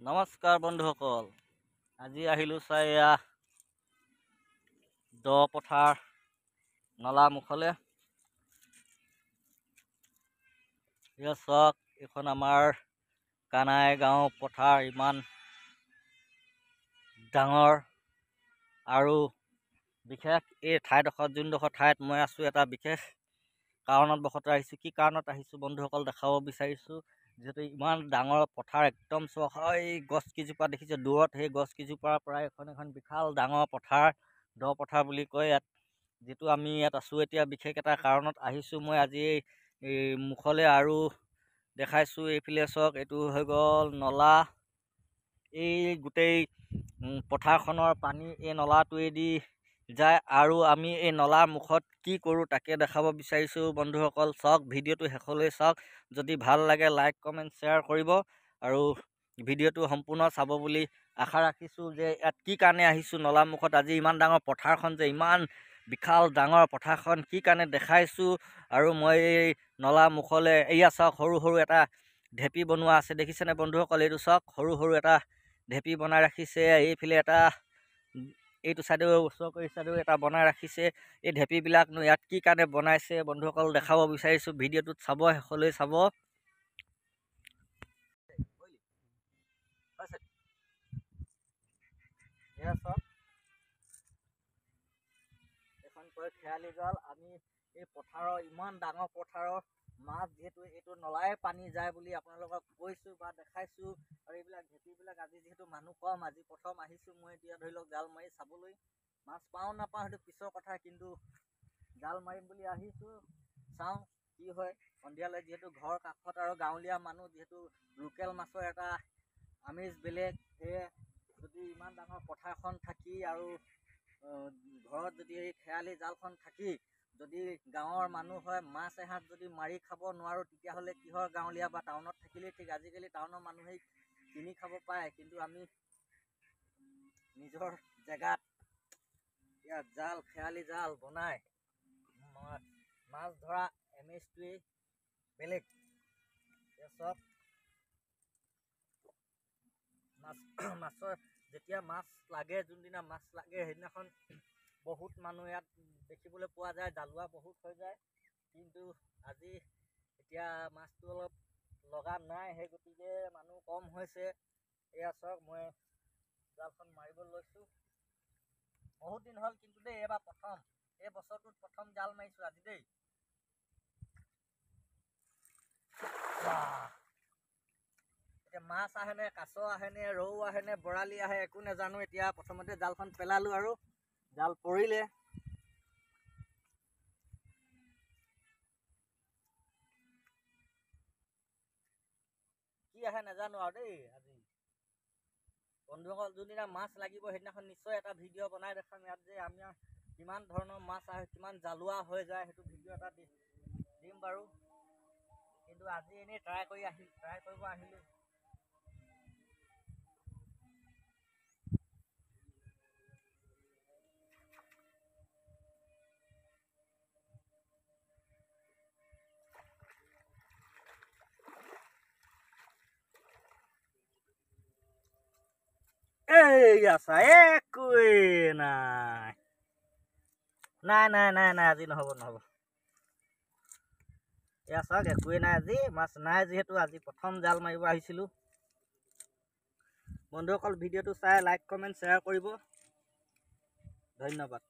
নমস্কাৰ বন্ধুসকল, আজি আহিলোঁ চাই দ পথাৰ নলা মুখলে। চাওক, এইখন আমাৰ কানাই গাঁও পথাৰ। ইমান ডাঙৰ আৰু বিশেষ এই ঠাইডোখৰত, যোনডোখৰ ঠাইত মই আছোঁ, এটা বিশেষ কাৰণত বশতঃ আহিছোঁ। কি কাৰণত আহিছোঁ বন্ধুসকল দেখাব বিচাৰিছোঁ। যিহেতু ইমান ডাঙৰ পথাৰ, একদম চোৱা এই গছ কেইজোপা দেখিছে দূৰত, সেই গছ কেইজোপাৰ পৰা এখন বিশাল ডাঙৰ পথাৰ, দ পথাৰ বুলি কয় ইয়াত। যিটো আমি ইয়াত আছোঁ এতিয়া, বিশেষ এটা কাৰণত আহিছোঁ মই আজি এই মুখলে। আৰু দেখাইছোঁ এইফালে চাওক, এইটো হৈ গ'ল নলা। এই গোটেই পথাৰখনৰ পানী এই নলাটোৱেদি যায়। আৰু আমি এই নলাৰ মুখত কি কৰোঁ তাকে দেখাব বিচাৰিছোঁ বন্ধুসকল। চাওক, ভিডিঅ'টো শেষলৈ চাওক। যদি ভাল লাগে লাইক কমেণ্ট শ্বেয়াৰ কৰিব আৰু ভিডিঅ'টো সম্পূৰ্ণ চাব বুলি আশা ৰাখিছোঁ। যে ইয়াত কি কাৰণে আহিছোঁ, নলাৰ মুখত আজি ইমান ডাঙৰ পথাৰখন, যে ইমান বিশাল ডাঙৰ পথাৰখন কি কাৰণে দেখাইছোঁ। আৰু মই এই নলা মুখলৈ এয়া চাওক, সৰু সৰু এটা ঢেপি বনোৱা আছে, দেখিছেনে বন্ধুসকল? এইটো চাওক, সৰু সৰু এটা ঢেপি বনাই ৰাখিছে। এইফালে এটা, এইটো চাইডেও ওচৰ কৰি চাইডেও এটা বনাই ৰাখিছে। এই ঢেপিবিলাকনো ইয়াত কি কাৰণে বনাইছে বন্ধুসকল দেখাব বিচাৰিছোঁ। ভিডিঅ'টোত চাব, শেষলৈ চাব। এখন কয় খেয়ালি জাল। আমি এই পথাৰৰ, ইমান ডাঙৰ পথাৰৰ মাছ, যিহেতু এইটো নলাই পানী যায় বুলি আপোনালোকক কৈছোঁ বা দেখাইছোঁ। আৰু এইবিলাক ঢেপিবিলাক আজি যিহেতু মানুহ কম, আজি প্ৰথম আহিছোঁ মই। এতিয়া ধৰি লওক জাল মাৰি চাবলৈ, মাছ পাওঁ নাপাওঁ সেইটো পিছৰ কথা, কিন্তু জাল মাৰিম বুলি আহিছোঁ। চাওঁ কি হয় সন্ধিয়ালৈ। যিহেতু ঘৰ কাষত আৰু গাঁৱলীয়া মানুহ, যিহেতু লোকেল মাছৰ এটা আমেজ বেলেগ। সেয়ে যদি ইমান ডাঙৰ পথাৰখন থাকি আৰু ঘৰত যদি এই খেয়ালি জালখন থাকি যদি গাঁৱৰ মানুহ হয়, মাছ এসাঁজ যদি মাৰি খাব নোৱাৰোঁ, তেতিয়াহ'লে কিহৰ গাঁৱলীয়া? বা টাউনত থাকিলেই ঠিক। আজিকালি টাউনৰ মানুহেই কিনি খাব পাৰে, কিন্তু আমি নিজৰ জেগাত ইয়াত জাল, খেয়ালি জাল বনাই মাছ ধৰা এমেজটোৱেই বেলেগ। চব মাছৰ যেতিয়া মাছ লাগে, যোনদিনা মাছ লাগে সেইদিনাখন বহুত মানুহ ইয়াত দেখিবলৈ পোৱা যায়, জালুৱা বহুত হৈ যায়। কিন্তু আজি এতিয়া মাছটো অলপ লগা নাই, সেই গতিকে মানুহ কম হৈছে। এয়া চাওক, মই জালখন মাৰিব লৈছোঁ। বহুত দিন হ'ল কিন্তু দেই, এইবাৰ প্ৰথম, এই বছৰটোত প্ৰথম জাল মাৰিছোঁ আজি দেই। এতিয়া মাছ আহেনে, কাছ আহেনে, ৰৌ আহেনে, বৰালি আহে, একো নাজানো। এতিয়া প্ৰথমতে জালখন পেলালোঁ আৰু জাল পৰিলে। কি আহে নাজানো আৰু দেই। আজি বন্ধুসকল, যোনদিনা মাছ লাগিব সেইদিনাখন নিশ্চয় এটা ভিডিঅ' বনাই দেখাম ইয়াত, যে আমাৰ কিমান ধৰণৰ মাছ আহে, কিমান জালুৱা হৈ যায়, সেইটো ভিডিঅ' এটা দিম বাৰু। কিন্তু আজি এনেই ট্ৰাই কৰিব আহিলোঁ। এই আছা, একোৱেই নাই, নাই, আজি নহ'ব। এয়া চাওক, একোৱেই নাই আজি, মাছ নাই। যিহেতু আজি প্ৰথম জাল মাৰিব আহিছিলোঁ। বন্ধুসকল, ভিডিঅ'টো চাই লাইক কমেণ্ট শ্বেয়াৰ কৰিব। ধন্যবাদ।